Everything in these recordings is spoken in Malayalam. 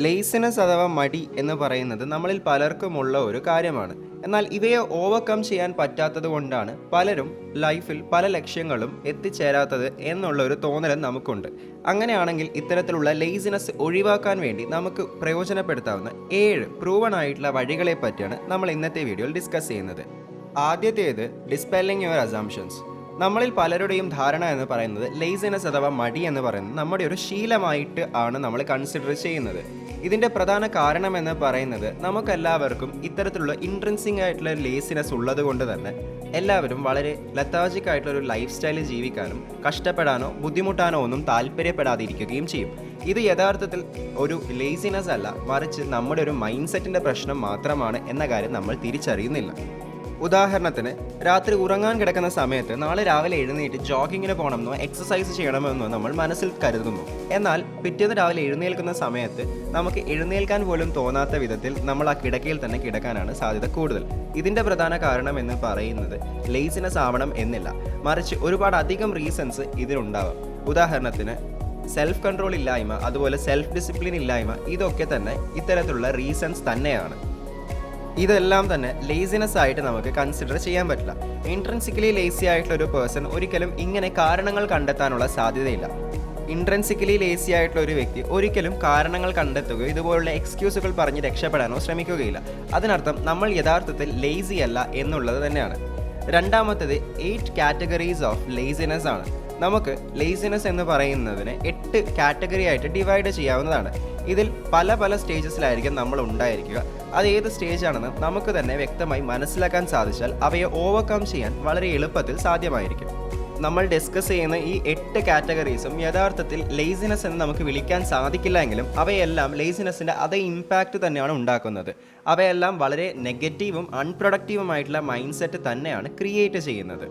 ലേസിനെസ് അഥവാ മടി എന്ന് പറയുന്നത് നമ്മളിൽ പലർക്കുമുള്ള ഒരു കാര്യമാണ്. എന്നാൽ ഇവയെ ഓവർകം ചെയ്യാൻ പറ്റാത്തത് കൊണ്ടാണ് പലരും ലൈഫിൽ പല ലക്ഷ്യങ്ങളും എത്തിച്ചേരാത്തത് എന്നുള്ള ഒരു തോന്നലും നമുക്കുണ്ട്. അങ്ങനെയാണെങ്കിൽ ഇത്തരത്തിലുള്ള ലേസിനെസ് ഒഴിവാക്കാൻ വേണ്ടി നമുക്ക് പ്രയോജനപ്പെടുത്താവുന്ന 7 പ്രൂവൺ ആയിട്ടുള്ള വഴികളെ പറ്റിയാണ് നമ്മൾ ഇന്നത്തെ വീഡിയോയിൽ ഡിസ്കസ് ചെയ്യുന്നത്. ആദ്യത്തേത് ഡിസ്പെല്ലിംഗ് യുവർ അസംഷൻസ്. നമ്മളിൽ പലരുടെയും ധാരണ എന്ന് പറയുന്നത് ലേസിനെസ് അഥവാ മടി എന്ന് പറയുന്നത് നമ്മുടെ ഒരു ശീലമായിട്ട് ആണ് നമ്മൾ കൺസിഡർ ചെയ്യുന്നത്. ഇതിൻ്റെ പ്രധാന കാരണം എന്ന് പറയുന്നത് നമുക്കെല്ലാവർക്കും ഇത്തരത്തിലുള്ള ഇൻട്രൻസിക് ആയിട്ടുള്ള ലേസിനെസ് ഉള്ളത് കൊണ്ട് തന്നെ എല്ലാവരും വളരെ ലത്താജിക് ആയിട്ടുള്ള ഒരു ലൈഫ് സ്റ്റൈൽ ജീവിക്കാനും കഷ്ടപ്പെടാനോ ബുദ്ധിമുട്ടാനോ ഒന്നും താല്പര്യപ്പെടാതിരിക്കുകയും ചെയ്യും. ഇത് യഥാർത്ഥത്തിൽ ഒരു ലേസിനെസ് അല്ല, മറിച്ച് നമ്മുടെ ഒരു മൈൻഡ് സെറ്റിൻ്റെ പ്രശ്നം മാത്രമാണ് എന്ന കാര്യം നമ്മൾ തിരിച്ചറിയുന്നില്ല. ഉദാഹരണത്തിന്, രാത്രി ഉറങ്ങാൻ കിടക്കുന്ന സമയത്ത് നാളെ രാവിലെ എഴുന്നേറ്റ് ജോഗിങ്ങിന് പോകണമെന്നോ എക്സസൈസ് ചെയ്യണമെന്നോ നമ്മൾ മനസ്സിൽ കരുതുന്നു. എന്നാൽ പിറ്റേന്ന് രാവിലെ എഴുന്നേൽക്കുന്ന സമയത്ത് നമുക്ക് എഴുന്നേൽക്കാൻ പോലും തോന്നാത്ത വിധത്തിൽ നമ്മൾ ആ കിടക്കയിൽ തന്നെ കിടക്കാനാണ് സാധ്യത കൂടുതൽ. ഇതിൻ്റെ പ്രധാന കാരണം എന്ന് പറയുന്നത് ലേസിനെസ് ആവണം എന്നില്ല, മറിച്ച് ഒരുപാട് അധികം റീസൺസ് ഇതിനുണ്ടാവാം. ഉദാഹരണത്തിന് സെൽഫ് കൺട്രോൾ ഇല്ലായ്മ, അതുപോലെ സെൽഫ് ഡിസിപ്ലിൻ ഇല്ലായ്മ, ഇതൊക്കെ തന്നെ ഇത്തരത്തിലുള്ള റീസൺസ് തന്നെയാണ്. ഇതെല്ലാം തന്നെ ലേസിനെസ് ആയിട്ട് നമുക്ക് കൺസിഡർ ചെയ്യാൻ പറ്റില്ല. ഇൻട്രൻസിക്കലി ലേസി ആയിട്ടുള്ള ഒരു പേഴ്സൺ ഒരിക്കലും ഇങ്ങനെ കാരണങ്ങൾ കണ്ടെത്താനുള്ള സാധ്യതയില്ല. ഇൻട്രൻസിക്കലി ലേസി ആയിട്ടുള്ള ഒരു വ്യക്തി ഒരിക്കലും കാരണങ്ങൾ കണ്ടെത്തുകയോ ഇതുപോലുള്ള എക്സ്ക്യൂസുകൾ പറഞ്ഞ് രക്ഷപ്പെടാനോ ശ്രമിക്കുകയില്ല. അതിനർത്ഥം നമ്മൾ യഥാർത്ഥത്തിൽ ലേസി അല്ല എന്നുള്ളത് തന്നെയാണ്. രണ്ടാമത്തേത് 8 കാറ്റഗറീസ് ഓഫ് ലേസിനെസ് ആണ്. നമുക്ക് ലേസിനെസ് എന്ന് പറയുന്നതിനെ 8 കാറ്റഗറി ആയിട്ട് ഡിവൈഡ് ചെയ്യാവുന്നതാണ്. ഇതിൽ പല സ്റ്റേജസിലായിരിക്കും നമ്മൾ ഉണ്ടായിരിക്കുക. അത് ഏത് സ്റ്റേജാണെന്ന് നമുക്ക് തന്നെ വ്യക്തമായി മനസ്സിലാക്കാൻ സാധിച്ചാൽ അവയെ ഓവർകം ചെയ്യാൻ വളരെ എളുപ്പത്തിൽ സാധ്യമായിരിക്കും. നമ്മൾ ഡിസ്കസ് ചെയ്യുന്ന ഈ 8 കാറ്റഗറീസും യഥാർത്ഥത്തിൽ ലേസിനെസ് എന്ന് നമുക്ക് വിളിക്കാൻ സാധിക്കില്ല എങ്കിലും അവയെല്ലാം ലേസിനെസ്സിൻ്റെ അതേ ഇമ്പാക്റ്റ് തന്നെയാണ് ഉണ്ടാക്കുന്നത്. അവയെല്ലാം വളരെ നെഗറ്റീവും അൺപ്രൊഡക്റ്റീവുമായിട്ടുള്ള മൈൻഡ് സെറ്റ് തന്നെയാണ് ക്രിയേറ്റ് ചെയ്യുന്നത്.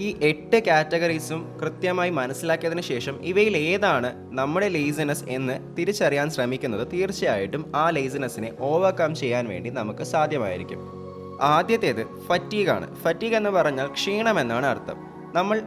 ഈ 8 കാറ്റഗറീസും കൃത്യമായി മനസ്സിലാക്കിയതിന് ശേഷം ഇവയിൽ ഏതാണ് നമ്മുടെ ലേസിനെസ് എന്ന് തിരിച്ചറിയാൻ ശ്രമിക്കുന്നത് തീർച്ചയായിട്ടും ആ ലേസിനെസ്സിനെ ഓവർകം ചെയ്യാൻ വേണ്ടി നമുക്ക് സാധ്യമായിരിക്കും. ആദ്യത്തേത് ഫറ്റീഗാണ്. ഫറ്റീഗ് എന്ന് പറഞ്ഞാൽ ക്ഷീണം എന്നാണ് അർത്ഥം. നമ്മൾ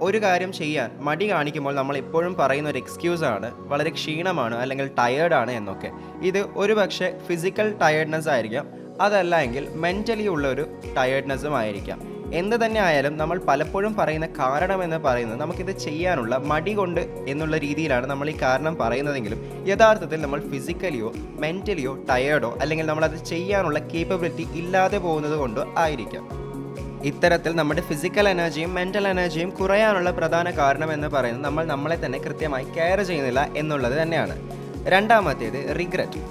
ഒരു കാര്യം ചെയ്യാൻ മടി കാണിക്കുമ്പോൾ നമ്മൾ എപ്പോഴും പറയുന്ന ഒരു എക്സ്ക്യൂസാണ് വളരെ ക്ഷീണമാണ് അല്ലെങ്കിൽ ടയേർഡാണ് എന്നൊക്കെ. ഇത് ഒരുപക്ഷെ ഫിസിക്കൽ ടയേർഡ്നെസ് ആയിരിക്കാം, അതല്ല എങ്കിൽ മെൻ്റലി ഉള്ള ഒരു ടയേർഡ്നെസ്സും ആയിരിക്കാം. എന്ത് തന്നെ ആയാലും നമ്മൾ പലപ്പോഴും പറയുന്ന കാരണം എന്ന് പറയുന്നത് നമുക്കിത് ചെയ്യാനുള്ള മടി കൊണ്ട് എന്നുള്ള രീതിയിലാണ് നമ്മൾ ഈ കാരണം പറയുന്നതെങ്കിലും യഥാർത്ഥത്തിൽ നമ്മൾ ഫിസിക്കലിയോ മെൻ്റലിയോ ടയേർഡോ അല്ലെങ്കിൽ നമ്മളത് ചെയ്യാനുള്ള കേപ്പബിലിറ്റി ഇല്ലാതെ പോകുന്നത് കൊണ്ടോ ആയിരിക്കാം. ഇത്തരത്തിൽ നമ്മുടെ ഫിസിക്കൽ എനർജിയും മെൻ്റൽ എനർജിയും കുറയാനുള്ള പ്രധാന കാരണം എന്ന് പറയുന്നത് നമ്മൾ നമ്മളെ തന്നെ കൃത്യമായി കെയർ ചെയ്യുന്നില്ല എന്നുള്ളത് തന്നെയാണ്. രണ്ടാമത്തേത് റിഗ്രറ്റ്.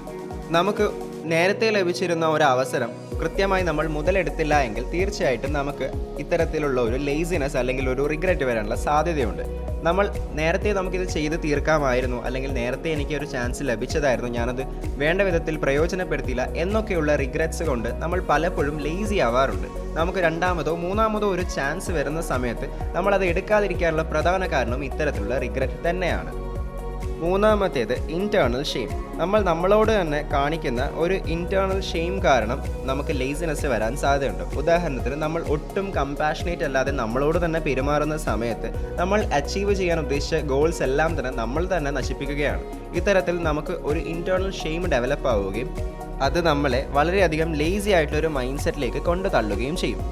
നമുക്ക് നേരത്തെ ലഭിച്ചിരുന്ന ഒരു അവസരം കൃത്യമായി നമ്മൾ മുതലെടുത്തില്ല എങ്കിൽ തീർച്ചയായിട്ടും നമുക്ക് ഇത്തരത്തിലുള്ള ഒരു ലേസിനെസ് അല്ലെങ്കിൽ ഒരു റിഗ്രറ്റ് വരാനുള്ള സാധ്യതയുണ്ട്. നേരത്തെ നമുക്കിത് ചെയ്ത് തീർക്കാമായിരുന്നു, അല്ലെങ്കിൽ നേരത്തെ എനിക്ക് ഒരു ചാൻസ് ലഭിച്ചതായിരുന്നു, ഞാനത് വേണ്ട വിധത്തിൽ പ്രയോജനപ്പെടുത്തിയില്ല എന്നൊക്കെയുള്ള റിഗ്രറ്റ്സ് കൊണ്ട് നമ്മൾ പലപ്പോഴും ലേസി ആവാറുണ്ട്. നമുക്ക് രണ്ടാമതോ മൂന്നാമതോ ഒരു ചാൻസ് വരുന്ന സമയത്ത് നമ്മളത് എടുക്കാതിരിക്കാനുള്ള പ്രധാന കാരണം ഇത്തരത്തിലുള്ള റിഗ്രറ്റ് തന്നെയാണ്. മൂന്നാമത്തേത് ഇൻറ്റേർണൽ ഷെയിം. നമ്മളോട് തന്നെ കാണിക്കുന്ന ഒരു ഇൻറ്റേർണൽ ഷെയിം കാരണം നമുക്ക് ലേസിനെസ് വരാൻ സാധ്യതയുണ്ട്. ഉദാഹരണത്തിന്, നമ്മൾ ഒട്ടും കമ്പാഷനേറ്റ് അല്ലാതെ നമ്മളോട് തന്നെ പെരുമാറുന്ന സമയത്ത് നമ്മൾ അച്ചീവ് ചെയ്യാൻ ഉദ്ദേശിച്ച ഗോൾസ് എല്ലാം തന്നെ നമ്മൾ തന്നെ നശിപ്പിക്കുകയാണ്. ഇത്തരത്തിൽ നമുക്ക് ഒരു ഇൻറ്റേർണൽ ഷെയിം ഡെവലപ്പ് ആവുകയും അത് നമ്മളെ വളരെയധികം ലേസി ആയിട്ടുള്ളൊരു മൈൻഡ് സെറ്റിലേക്ക് കൊണ്ടു തള്ളുകയും ചെയ്യും.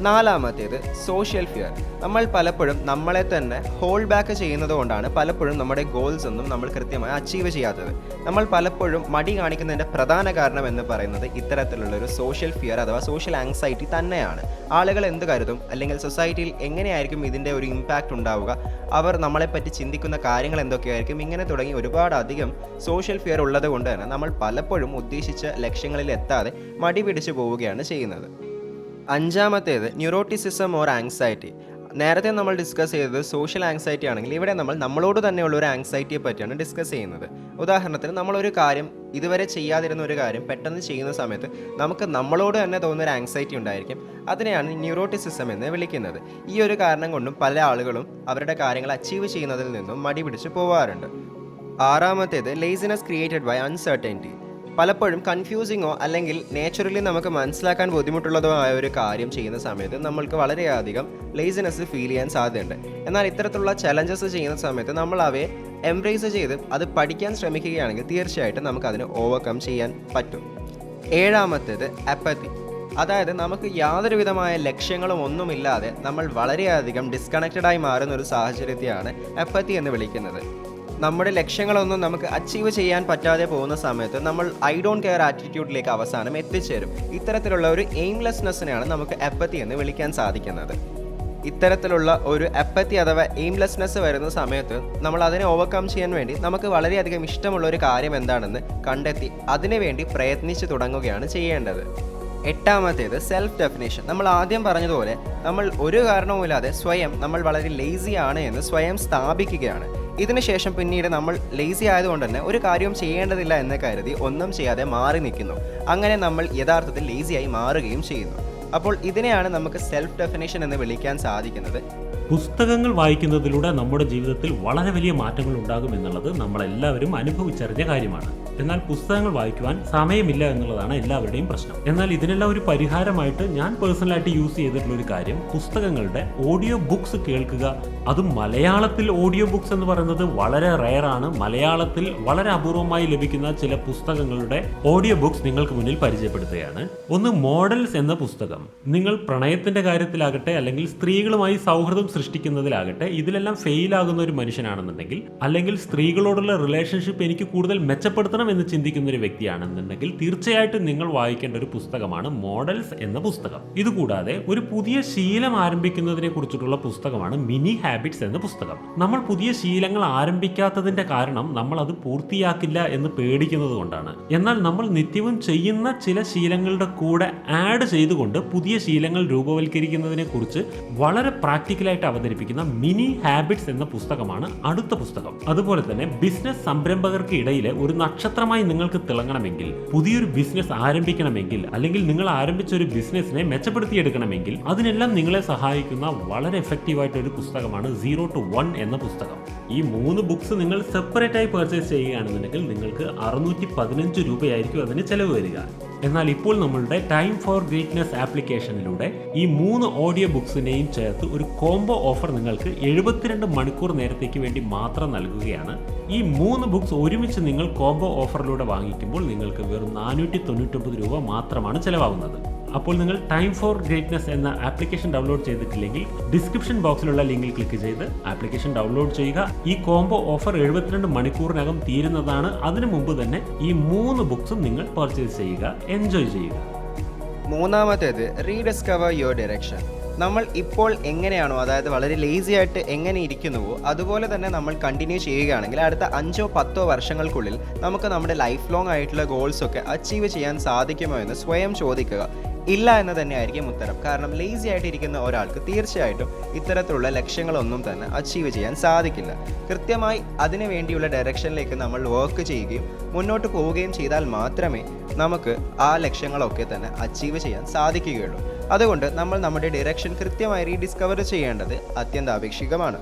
നാലാമത്തേത് സോഷ്യൽ ഫിയർ. നമ്മൾ പലപ്പോഴും നമ്മളെ തന്നെ ഹോൾഡ് ബാക്ക് ചെയ്യുന്നത് കൊണ്ടാണ് പലപ്പോഴും നമ്മുടെ ഗോൾസ് ഒന്നും നമ്മൾ കൃത്യമായി അച്ചീവ് ചെയ്യാത്തത്. നമ്മൾ പലപ്പോഴും മടി കാണിക്കുന്നതിൻ്റെ പ്രധാന കാരണം എന്ന് പറയുന്നത് ഇത്തരത്തിലുള്ളൊരു സോഷ്യൽ ഫിയർ അഥവാ സോഷ്യൽ ആങ്സൈറ്റി തന്നെയാണ്. ആളുകൾ എന്ത് കരുതും, അല്ലെങ്കിൽ സൊസൈറ്റിയിൽ എങ്ങനെയായിരിക്കും ഇതിൻ്റെ ഒരു ഇമ്പാക്റ്റ് ഉണ്ടാവുക, അവർ നമ്മളെപ്പറ്റി ചിന്തിക്കുന്ന കാര്യങ്ങൾ എന്തൊക്കെയായിരിക്കും, ഇങ്ങനെ തുടങ്ങി ഒരുപാട് അധികം സോഷ്യൽ ഫിയർ ഉള്ളത് കൊണ്ട് തന്നെ നമ്മൾ പലപ്പോഴും ഉദ്ദേശിച്ച ലക്ഷ്യങ്ങളിൽ എത്താതെ മടി പിടിച്ചു പോവുകയാണ് ചെയ്യുന്നത്. അഞ്ചാമത്തേത് ന്യൂറോട്ടിസിസം ഓർ ആങ്സൈറ്റി. നേരത്തെ നമ്മൾ ഡിസ്കസ് ചെയ്തത് സോഷ്യൽ ആങ്സൈറ്റി ആണെങ്കിൽ ഇവിടെ നമ്മൾ നമ്മളോട് തന്നെയുള്ള ഒരു ആങ്സൈറ്റിയെ പറ്റിയാണ് ഡിസ്കസ് ചെയ്യുന്നത്. ഉദാഹരണത്തിന്, നമ്മളൊരു കാര്യം ഇതുവരെ ചെയ്യാതിരുന്ന ഒരു കാര്യം പെട്ടെന്ന് ചെയ്യുന്ന സമയത്ത് നമുക്ക് നമ്മളോട് തന്നെ തോന്നുന്ന ഒരു ആങ്സൈറ്റി ഉണ്ടായിരിക്കും. അതിനെയാണ് ന്യൂറോട്ടിസിസം എന്ന് വിളിക്കുന്നത്. ഈ ഒരു കാരണം കൊണ്ടും പല ആളുകളും അവരുടെ കാര്യങ്ങൾ അച്ചീവ് ചെയ്യുന്നതിൽ നിന്നും മടി പിടിച്ച് പോവാറുണ്ട്. ആറാമത്തേത് ലേസിനെസ് ക്രിയേറ്റഡ് ബൈ അൺസർട്ടനിറ്റി. പലപ്പോഴും കൺഫ്യൂസിങ്ങോ അല്ലെങ്കിൽ നേച്ചുറലി നമുക്ക് മനസ്സിലാക്കാൻ ബുദ്ധിമുട്ടുള്ളതോ ആയ ഒരു കാര്യം ചെയ്യുന്ന സമയത്ത് നമ്മൾക്ക് വളരെയധികം ലേസിനെസ് ഫീൽ ചെയ്യാൻ സാധ്യതയുണ്ട്. എന്നാൽ ഇത്തരത്തിലുള്ള ചലഞ്ചസ് ചെയ്യുന്ന സമയത്ത് നമ്മൾ അവയെ എംബ്രേസ് ചെയ്ത് അത് പഠിക്കാൻ ശ്രമിക്കുകയാണെങ്കിൽ തീർച്ചയായിട്ടും നമുക്കതിനെ ഓവർകം ചെയ്യാൻ പറ്റും. ഏഴാമത്തേത് അപ്പത്തി. അതായത് നമുക്ക് യാതൊരു വിധമായ ലക്ഷ്യങ്ങളും ഒന്നുമില്ലാതെ നമ്മൾ വളരെയധികം ഡിസ്കണക്റ്റഡായി മാറുന്ന ഒരു സാഹചര്യത്തെയാണ് അപ്പത്തി എന്ന് വിളിക്കുന്നത്. നമ്മുടെ ലക്ഷ്യങ്ങളൊന്നും നമുക്ക് അച്ചീവ് ചെയ്യാൻ പറ്റാതെ പോകുന്ന സമയത്ത് നമ്മൾ ഐ ഡോണ്ട് കെയർ ആറ്റിറ്റ്യൂഡിലേക്ക് അവസാനം എത്തിച്ചേരും. ഇത്തരത്തിലുള്ള ഒരു എയിംലെസ്നെസ്സിനെയാണ് നമുക്ക് അപ്പത്തി എന്ന് വിളിക്കാൻ സാധിക്കുന്നത്. ഇത്തരത്തിലുള്ള ഒരു അപ്പത്തി അഥവാ എയിംലെസ്നെസ് വരുന്ന സമയത്ത് നമ്മൾ അതിനെ ഓവർകം ചെയ്യാൻ വേണ്ടി നമുക്ക് വളരെയധികം ഇഷ്ടമുള്ള ഒരു കാര്യം എന്താണെന്ന് കണ്ടെത്തി അതിനുവേണ്ടി പ്രയത്നിച്ച് തുടങ്ങുകയാണ് ചെയ്യേണ്ടത്. എട്ടാമത്തേത് സെൽഫ് ഡെഫിനേഷൻ. നമ്മൾ ആദ്യം പറഞ്ഞതുപോലെ നമ്മൾ ഒരു കാരണവുമില്ലാതെ സ്വയം നമ്മൾ വളരെ ലേസി ആണ് എന്ന് സ്വയം സ്ഥാപിക്കുകയാണ്. ഇതിനുശേഷം പിന്നീട് നമ്മൾ ലേസി ആയതുകൊണ്ട് തന്നെ ഒരു കാര്യവും ചെയ്യേണ്ടതില്ല എന്ന് കരുതി ഒന്നും ചെയ്യാതെ മാറി നിൽക്കുന്നു. അങ്ങനെ നമ്മൾ യഥാർത്ഥത്തിൽ ലേസിയായി മാറുകയും ചെയ്യുന്നു. അപ്പോൾ ഇതിനെയാണ് നമുക്ക് സെൽഫ് ഡെഫിനേഷൻ എന്ന് വിളിക്കാൻ സാധിക്കുന്നത്. പുസ്തകങ്ങൾ വായിക്കുന്നതിലൂടെ നമ്മുടെ ജീവിതത്തിൽ വളരെ വലിയ മാറ്റങ്ങൾ ഉണ്ടാകും എന്നുള്ളത് നമ്മളെല്ലാവരും അനുഭവിച്ചറിഞ്ഞ കാര്യമാണ്. എന്നാൽ പുസ്തകങ്ങൾ വായിക്കുവാൻ സമയമില്ല എന്നുള്ളതാണ് എല്ലാവരുടെയും പ്രശ്നം. എന്നാൽ ഇതിനെല്ലാം ഒരു പരിഹാരമായിട്ട് ഞാൻ പേഴ്സണലായിട്ട് യൂസ് ചെയ്തിട്ടുള്ള ഒരു കാര്യം പുസ്തകങ്ങളുടെ ഓഡിയോ ബുക്സ് കേൾക്കുക. അതും മലയാളത്തിൽ ഓഡിയോ ബുക്സ് എന്ന് പറയുന്നത് വളരെ റെയറാണ്. മലയാളത്തിൽ വളരെ അപൂർവമായി ലഭിക്കുന്ന ചില പുസ്തകങ്ങളുടെ ഓഡിയോ ബുക്സ് നിങ്ങൾക്ക് മുന്നിൽ പരിചയപ്പെടുത്തുകയാണ്. ഒന്ന് മോഡൽസ് എന്ന പുസ്തകം. നിങ്ങൾ പ്രണയത്തിന്റെ കാര്യത്തിലാകട്ടെ അല്ലെങ്കിൽ സ്ത്രീകളുമായി സൗഹൃദം സൃഷ്ടിക്കുന്നതിലാകട്ടെ ഇതിലെല്ലാം ഫെയിൽ ആകുന്ന ഒരു മനുഷ്യനാണെന്നുണ്ടെങ്കിൽ അല്ലെങ്കിൽ സ്ത്രീകളോടുള്ള റിലേഷൻഷിപ്പ് എനിക്ക് കൂടുതൽ മെച്ചപ്പെടുത്തണം എന്ന് ചിന്തിക്കുന്ന ഒരു വ്യക്തിയാണെന്നുണ്ടെങ്കിൽ തീർച്ചയായിട്ടും നിങ്ങൾ വായിക്കേണ്ട ഒരു പുസ്തകമാണ് മോഡൽസ് എന്ന പുസ്തകം. ഇതുകൂടാതെ ഒരു പുതിയ ശീലം ആരംഭിക്കുന്നതിനെ കുറിച്ചിട്ടുള്ള പുസ്തകമാണ് മിനി ഹാബിറ്റ്സ് എന്ന പുസ്തകം. നമ്മൾ പുതിയ ശീലങ്ങൾ ആരംഭിക്കാത്തതിന്റെ കാരണം നമ്മൾ അത് പൂർത്തിയാക്കില്ല എന്ന് പേടിക്കുന്നത് കൊണ്ടാണ്. എന്നാൽ നമ്മൾ നിത്യവും ചെയ്യുന്ന ചില ശീലങ്ങളുടെ കൂടെ ആഡ് ചെയ്തുകൊണ്ട് പുതിയ ശീലങ്ങൾ രൂപവൽക്കരിക്കുന്നതിനെ കുറിച്ച് വളരെ പ്രാക്ടിക്കലായിട്ട് അവതരിപ്പിക്കുന്ന മിനി ഹാബിറ്റ്സ് എന്ന പുസ്തകമാണ് അടുത്ത പുസ്തകം. അതുപോലെ തന്നെ ബിസിനസ് സംരംഭകർക്ക് ഇടയിലെ ഒരു നക്ഷത്രമായി നിങ്ങൾക്ക് തിളങ്ങണമെങ്കിൽ, പുതിയൊരു ബിസിനസ് ആരംഭിക്കണമെങ്കിൽ അല്ലെങ്കിൽ നിങ്ങൾ ആരംഭിച്ച ഒരു ബിസിനസിനെ മെച്ചപ്പെടുത്തിയെടുക്കണമെങ്കിൽ അതിനെല്ലാം നിങ്ങളെ സഹായിക്കുന്ന വളരെ എഫക്റ്റീവായിട്ടൊരു പുസ്തകമാണ് 0 to 1 എന്ന പുസ്തകം. ഈ 3 ബുക്സ് നിങ്ങൾ സെപ്പറേറ്റ് ആയി പർച്ചേസ് ചെയ്യുകയാണെന്നുണ്ടെങ്കിൽ നിങ്ങൾക്ക് 615 രൂപയായിരിക്കും അതിന് ചെലവ് വരിക. എന്നാൽ ഇപ്പോൾ നമ്മളുടെ ടൈം ഫോർ ഗ്രേറ്റ്നെസ് ആപ്ലിക്കേഷനിലൂടെ ഈ 3 ഓഡിയോ ബുക്സിനെയും ചേർത്ത് ഒരു കോംബോ ഓഫർ നിങ്ങൾക്ക് 72 മണിക്കൂർ നേരത്തേക്ക് വേണ്ടി മാത്രം നൽകുകയാണ്. ഈ 3 ബുക്സ് ഒരുമിച്ച് നിങ്ങൾ കോംബോ ഓഫറിലൂടെ വാങ്ങിക്കുമ്പോൾ നിങ്ങൾക്ക് വെറും 499 രൂപ മാത്രമാണ് ചെലവാകുന്നത്. അപ്പോൾ നിങ്ങൾ ടൈം ഫോർ ഗ്രേറ്റ്നെസ് എന്ന ആപ്ലിക്കേഷൻ ഡൗൺലോഡ് ചെയ്തിട്ടില്ലെങ്കിൽ ഡിസ്ക്രിപ്ഷൻ ബോക്സിലുള്ള ലിങ്കിൽ ക്ലിക്ക് ചെയ്ത് ആപ്ലിക്കേഷൻ ഡൗൺലോഡ് ചെയ്യുക. ഈ കോംബോ ഓഫർ 72 മണിക്കൂറിനകം തീരുന്നതാണ്. അതിനു മുമ്പ് തന്നെ ഈ 3 ബുക്സും നിങ്ങൾ പർച്ചേസ് ചെയ്യുക, എൻജോയ് ചെയ്യുക. മൂന്നാമത്തേത് റീഡിസ്കവർ യുവർ ഡയറക്ഷൻ. നമ്മൾ ഇപ്പോൾ എങ്ങനെയാണോ, അതായത് വളരെ ലേസി ആയിട്ട് എങ്ങനെ ഇരിക്കുന്നുവോ അതുപോലെ തന്നെ നമ്മൾ കണ്ടിന്യൂ ചെയ്യുകയാണെങ്കിൽ അടുത്ത 5-10 വർഷങ്ങൾക്കുള്ളിൽ നമുക്ക് നമ്മുടെ ലൈഫ് ലോങ് ആയിട്ടുള്ള ഗോൾസൊക്കെ അച്ചീവ് ചെയ്യാൻ സാധിക്കുമോ എന്ന് സ്വയം ചോദിക്കുക. ഇല്ല എന്ന് തന്നെയായിരിക്കും ഉത്തരം. കാരണം ലേസി ആയിട്ട് ഇരിക്കുന്ന ഒരാൾക്ക് തീർച്ചയായിട്ടും ഇത്തരത്തിലുള്ള ലക്ഷ്യങ്ങളൊന്നും തന്നെ അച്ചീവ് ചെയ്യാൻ സാധിക്കില്ല. കൃത്യമായി അതിനു വേണ്ടിയുള്ള ഡയറക്ഷനിലേക്ക് നമ്മൾ വർക്ക് ചെയ്യുകയും മുന്നോട്ട് പോവുകയും ചെയ്താൽ മാത്രമേ നമുക്ക് ആ ലക്ഷ്യങ്ങളൊക്കെ തന്നെ അച്ചീവ് ചെയ്യാൻ സാധിക്കുകയുള്ളൂ. അതുകൊണ്ട് നമ്മൾ നമ്മുടെ ഡയറക്ഷൻ കൃത്യമായി റീഡിസ്കവർ ചെയ്യേണ്ടത് അത്യന്താപേക്ഷിതമാണ്.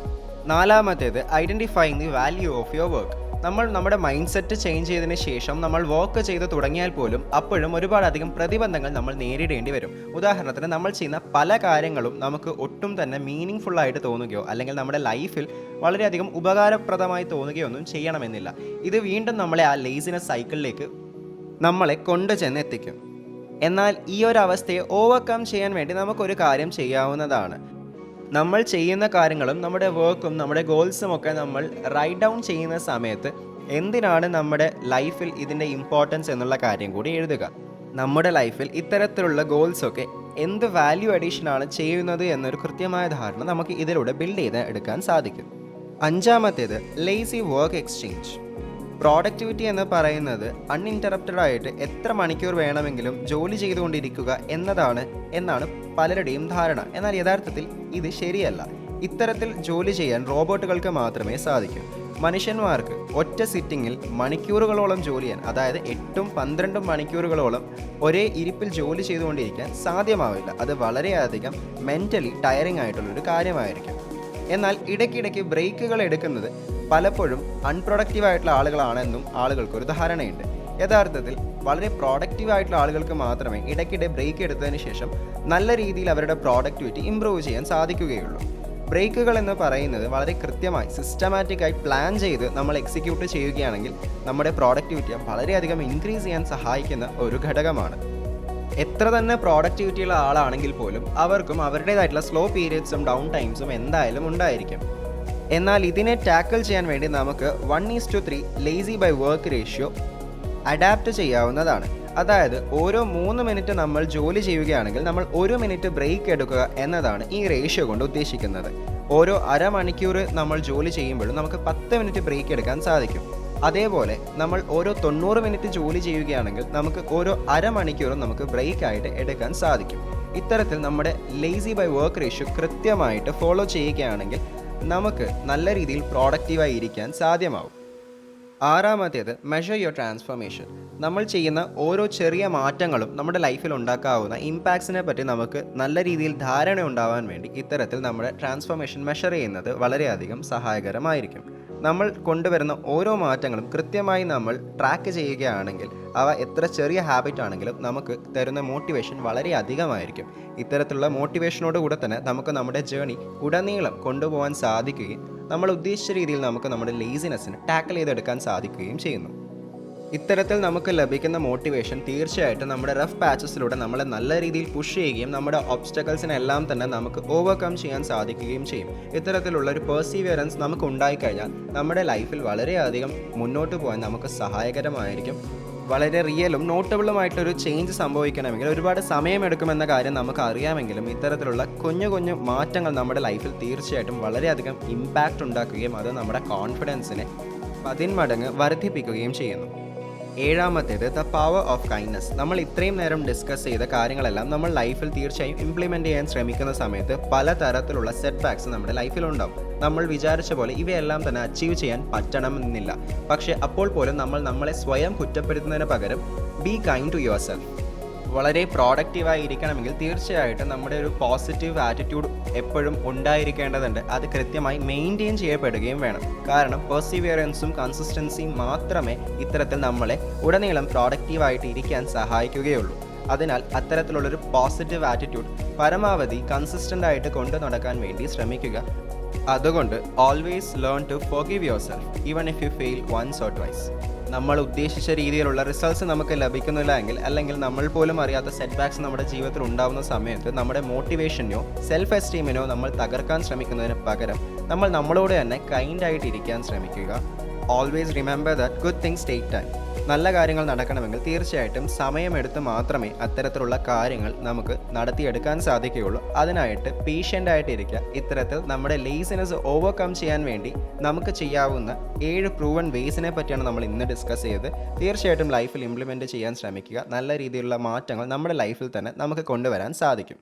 നാലാമത്തേത് identifying the value of your work. നമ്മൾ നമ്മുടെ മൈൻഡ് സെറ്റ് ചേഞ്ച് ചെയ്തതിന് ശേഷം നമ്മൾ വർക്ക് ചെയ്ത് തുടങ്ങിയാൽ പോലും അപ്പോഴും ഒരുപാടധികം പ്രതിബന്ധങ്ങൾ നമ്മൾ നേരിടേണ്ടി വരും. ഉദാഹരണത്തിന് നമ്മൾ ചെയ്യുന്ന പല കാര്യങ്ങളും നമുക്ക് ഒട്ടും തന്നെ മീനിങ് ഫുള്ളായിട്ട് തോന്നുകയോ അല്ലെങ്കിൽ നമ്മുടെ ലൈഫിൽ വളരെയധികം ഉപകാരപ്രദമായി തോന്നുകയോ ഒന്നും ചെയ്യണമെന്നില്ല. ഇത് വീണ്ടും നമ്മളെ ആ ലേസിനെസ് സൈക്കിളിലേക്ക് നമ്മളെ കൊണ്ടുചെന്ന് എത്തിക്കും. എന്നാൽ ഈ ഒരു അവസ്ഥയെ ഓവർകം ചെയ്യാൻ വേണ്ടി നമുക്കൊരു കാര്യം ചെയ്യാവുന്നതാണ്. നമ്മൾ ചെയ്യുന്ന കാര്യങ്ങളും നമ്മുടെ വർക്കും നമ്മുടെ ഗോൾസും ഒക്കെ നമ്മൾ റൈറ്റ് ഡൗൺ ചെയ്യുന്ന സമയത്ത് എന്തിനാണ് നമ്മുടെ ലൈഫിൽ ഇതിൻ്റെ ഇമ്പോർട്ടൻസ് എന്നുള്ള കാര്യം കൂടി എഴുതുക. നമ്മുടെ ലൈഫിൽ ഇത്തരത്തിലുള്ള ഗോൾസൊക്കെ എന്ത് വാല്യൂ അഡീഷനാണ് ചെയ്യുന്നത് എന്നൊരു കൃത്യമായ ധാരണ നമുക്ക് ഇതിലൂടെ ബിൽഡ് ചെയ്ത് എടുക്കാൻ സാധിക്കും. അഞ്ചാമത്തേത് ലേസി വർക്ക് എക്സ്ചേഞ്ച്. പ്രോഡക്റ്റിവിറ്റി എന്ന് പറയുന്നത് അൺഇൻറ്ററപ്റ്റഡ് ആയിട്ട് എത്ര മണിക്കൂർ വേണമെങ്കിലും ജോലി ചെയ്തുകൊണ്ടിരിക്കുക എന്നാണ് പലരുടെയും ധാരണ. എന്നാൽ യഥാർത്ഥത്തിൽ ഇത് ശരിയല്ല. ഇത്തരത്തിൽ ജോലി ചെയ്യാൻ റോബോട്ടുകൾക്ക് മാത്രമേ സാധിക്കൂ. മനുഷ്യന്മാർക്ക് ഒറ്റ സിറ്റിങ്ങിൽ മണിക്കൂറുകളോളം ജോലി ചെയ്യാൻ, അതായത് 8-12 മണിക്കൂറുകളോളം ഒരേ ഇരിപ്പിൽ ജോലി ചെയ്തുകൊണ്ടിരിക്കാൻ സാധ്യമാവില്ല. അത് വളരെയധികം മെൻ്റലി ടയറിംഗ് ആയിട്ടുള്ളൊരു കാര്യമായിരിക്കും. എന്നാൽ ഇടയ്ക്കിടയ്ക്ക് ബ്രേക്കുകൾ എടുക്കുന്നത് പലപ്പോഴും അൺപ്രൊഡക്റ്റീവായിട്ടുള്ള ആളുകളാണെന്നും ആളുകൾക്കൊരു ധാരണയുണ്ട്. യഥാർത്ഥത്തിൽ വളരെ പ്രോഡക്റ്റീവ് ആയിട്ടുള്ള ആളുകൾക്ക് മാത്രമേ ഇടയ്ക്കിടെ ബ്രേക്ക് എടുത്തതിന് ശേഷം നല്ല രീതിയിൽ അവരുടെ പ്രോഡക്റ്റിവിറ്റി ഇമ്പ്രൂവ് ചെയ്യാൻ സാധിക്കുകയുള്ളൂ. ബ്രേക്കുകൾ എന്ന് പറയുന്നത് വളരെ കൃത്യമായി സിസ്റ്റമാറ്റിക്കായി പ്ലാൻ ചെയ്ത് നമ്മൾ എക്സിക്യൂട്ട് ചെയ്യുകയാണെങ്കിൽ നമ്മുടെ പ്രോഡക്റ്റിവിറ്റി വളരെയധികം ഇൻക്രീസ് ചെയ്യാൻ സഹായിക്കുന്ന ഒരു ഘടകമാണ്. എത്ര തന്നെ പ്രോഡക്റ്റിവിറ്റിയുള്ള ആളാണെങ്കിൽ പോലും അവർക്കും അവരുടേതായിട്ടുള്ള സ്ലോ പീരിയഡ്സും ഡൗൺ ടൈംസും എന്തായാലും ഉണ്ടായിരിക്കും. എന്നാൽ ഇതിനെ ടാക്കിൾ ചെയ്യാൻ വേണ്ടി നമുക്ക് 1:3 lazy by work ratio adapt ചെയ്യാവുന്നതാണ്. അതായത് ഓരോ 3 മിനിറ്റ് നമ്മൾ ജോലി ചെയ്യുകയാണെങ്കിൽ നമ്മൾ 1 മിനിറ്റ് ബ്രേക്ക് എടുക്കുക എന്നതാണ് ഈ റേഷ്യോ കൊണ്ട് ഉദ്ദേശിക്കുന്നത്. ഓരോ അരമണിക്കൂർ നമ്മൾ ജോലി ചെയ്യുമ്പോഴും നമുക്ക് 10 മിനിറ്റ് ബ്രേക്ക് എടുക്കാൻ സാധിക്കും. അതേപോലെ നമ്മൾ ഓരോ 90 മിനിറ്റ് ജോലി ചെയ്യുകയാണെങ്കിൽ നമുക്ക് ഓരോ അരമണിക്കൂറും നമുക്ക് ബ്രേക്ക് ആയിട്ട് എടുക്കാൻ സാധിക്കും. ഇത്തരത്തിൽ നമ്മുടെ ലേസി ബൈ വർക്ക് റേഷ്യോ കൃത്യമായിട്ട് ഫോളോ ചെയ്യുകയാണെങ്കിൽ നമുക്ക് നല്ല രീതിയിൽ പ്രോഡക്റ്റീവായി ഇരിക്കാൻ സാധ്യമാവും. ആറാമത്തേത് മെഷർ യുവർ ട്രാൻസ്ഫോർമേഷൻ. നമ്മൾ ചെയ്യുന്ന ഓരോ ചെറിയ മാറ്റങ്ങളും നമ്മുടെ ലൈഫിൽ ഉണ്ടാക്കാവുന്ന ഇമ്പാക്ട്സിനെ പറ്റി നമുക്ക് നല്ല രീതിയിൽ ധാരണ ഉണ്ടാവാൻ വേണ്ടി ഇത്തരത്തിൽ നമ്മുടെ ട്രാൻസ്ഫോർമേഷൻ മെഷർ ചെയ്യുന്നത് വളരെയധികം സഹായകരമായിരിക്കും. നമ്മൾ കൊണ്ടുവരുന്ന ഓരോ മാറ്റങ്ങളും കൃത്യമായി നമ്മൾ ട്രാക്ക് ചെയ്യുകയാണെങ്കിൽ അവ എത്ര ചെറിയ ഹാബിറ്റ് ആണെങ്കിലും നമുക്ക് തരുന്ന മോട്ടിവേഷൻ വളരെ അധികമായിരിക്കും. ഇത്തരത്തിലുള്ള മോട്ടിവേഷനോടുകൂടെ തന്നെ നമുക്ക് നമ്മുടെ ജേണി ഉടനീളം കൊണ്ടുപോകാൻ സാധിക്കുകയും നമ്മൾ ഉദ്ദേശിച്ച രീതിയിൽ നമുക്ക് നമ്മുടെ ലേസിനെസ്സിന് ടാക്കിൾ ചെയ്തെടുക്കാൻ സാധിക്കുകയും ചെയ്യുന്നു. ഇത്തരത്തിൽ നമുക്ക് ലഭിക്കുന്ന മോട്ടിവേഷൻ തീർച്ചയായിട്ടും നമ്മുടെ റഫ് പാച്ചസിലൂടെ നമ്മളെ നല്ല രീതിയിൽ പുഷ് ചെയ്യുകയും നമ്മുടെ ഒബ്സ്റ്റക്കിൾസിനെല്ലാം തന്നെ നമുക്ക് ഓവർകം ചെയ്യാൻ സാധിക്കുകയും ചെയ്യും. ഇത്തരത്തിലുള്ള ഒരു പെർസീവിയറൻസ് നമുക്ക് ഉണ്ടായിക്കഴിഞ്ഞാൽ നമ്മുടെ ലൈഫിൽ വളരെയധികം മുന്നോട്ട് പോകാൻ നമുക്ക് സഹായകരമായിരിക്കും. വളരെ റിയലും നോട്ടബിളുമായിട്ടൊരു ചേഞ്ച് സംഭവിക്കണമെങ്കിൽ ഒരുപാട് സമയമെടുക്കുമെന്ന കാര്യം നമുക്ക് അറിയാമെങ്കിലും ഇത്തരത്തിലുള്ള കുഞ്ഞു കുഞ്ഞു മാറ്റങ്ങൾ നമ്മുടെ ലൈഫിൽ തീർച്ചയായിട്ടും വളരെയധികം ഇമ്പാക്റ്റ് ഉണ്ടാക്കുകയും അത് നമ്മുടെ കോൺഫിഡൻസിനെ 10 മടങ്ങ് വർദ്ധിപ്പിക്കുകയും ചെയ്യുന്നു. ഏഴാമത്തേത് ദ പവർ ഓഫ് കൈൻഡ്നസ്. നമ്മൾ ഇത്രയും നേരം ഡിസ്കസ് ചെയ്ത കാര്യങ്ങളെല്ലാം നമ്മൾ ലൈഫിൽ തീർച്ചയായും ഇംപ്ലിമെൻറ്റ് ചെയ്യാൻ ശ്രമിക്കുന്ന സമയത്ത് പലതരത്തിലുള്ള സെറ്റ് ബാക്സ് നമ്മുടെ ലൈഫിലുണ്ടാവും. നമ്മൾ വിചാരിച്ച പോലെ ഇവയെല്ലാം തന്നെ അച്ചീവ് ചെയ്യാൻ പറ്റണമെന്നില്ല. പക്ഷേ അപ്പോൾ പോലും നമ്മൾ നമ്മളെ സ്വയം കുറ്റപ്പെടുത്തുന്നതിന് പകരം be kind to yourself. വളരെ പ്രോഡക്റ്റീവായി ഇരിക്കണമെങ്കിൽ തീർച്ചയായിട്ടും നമ്മുടെ ഒരു പോസിറ്റീവ് ആറ്റിറ്റ്യൂഡ് എപ്പോഴും ഉണ്ടായിരിക്കേണ്ടതുണ്ട്. അത് കൃത്യമായി മെയിൻറ്റെയിൻ ചെയ്യപ്പെടുകയും വേണം. കാരണം പെർസിവിയറൻസും കൺസിസ്റ്റൻസിയും മാത്രമേ ഇത്തരത്തിൽ നമ്മളെ ഉടനീളം പ്രോഡക്റ്റീവായിട്ട് ഇരിക്കാൻ സഹായിക്കുകയുള്ളൂ. അതിനാൽ അത്തരത്തിലുള്ളൊരു പോസിറ്റീവ് ആറ്റിറ്റ്യൂഡ് പരമാവധി കൺസിസ്റ്റൻ്റ് ആയിട്ട് കൊണ്ടു നടക്കാൻ വേണ്ടി ശ്രമിക്കുക. അതുകൊണ്ട് always learn to forgive yourself even if you fail once or twice. നമ്മൾ ഉദ്ദേശിച്ച രീതിയിലുള്ള റിസൾട്ട്സ് നമുക്ക് ലഭിക്കുന്നില്ല എങ്കിൽ അല്ലെങ്കിൽ നമ്മൾ പോലും അറിയാത്ത സെറ്റ് ബാക്സ് നമ്മുടെ ജീവിതത്തിൽ ഉണ്ടാകുന്ന സമയത്ത് നമ്മുടെ മോട്ടിവേഷനെയോ സെൽഫ് എസ്റ്റീമിനോ നമ്മൾ തകർക്കാൻ ശ്രമിക്കുന്നതിന് പകരം നമ്മൾ നമ്മളോട് തന്നെ കൈൻഡായിട്ട് ഇരിക്കാൻ ശ്രമിക്കുക. Always remember that good things take time. നല്ല കാര്യങ്ങൾ നടക്കണമെങ്കിൽ തീർച്ചയായിട്ടും സമയമെടുത്ത് മാത്രമേ അത്തരത്തിലുള്ള കാര്യങ്ങൾ നമുക്ക് നടത്തിയെടുക്കാൻ സാധിക്കുകയുള്ളൂ. അതിനായിട്ട് പേഷ്യൻ്റ് ആയിട്ടിരിക്കുക. ഇത്തരത്തിൽ നമ്മുടെ ലേസിനെസ് ഓവർകം ചെയ്യാൻ വേണ്ടി നമുക്ക് ചെയ്യാവുന്ന 7 പ്രൂവൺ വേസിനെ പറ്റിയാണ് നമ്മൾ ഇന്ന് ഡിസ്കസ് ചെയ്തത്. തീർച്ചയായിട്ടും ലൈഫിൽ ഇംപ്ലിമെൻറ്റ് ചെയ്യാൻ ശ്രമിക്കുക. നല്ല രീതിയിലുള്ള മാറ്റങ്ങൾ നമ്മുടെ ലൈഫിൽ തന്നെ നമുക്ക് കൊണ്ടുവരാൻ സാധിക്കും.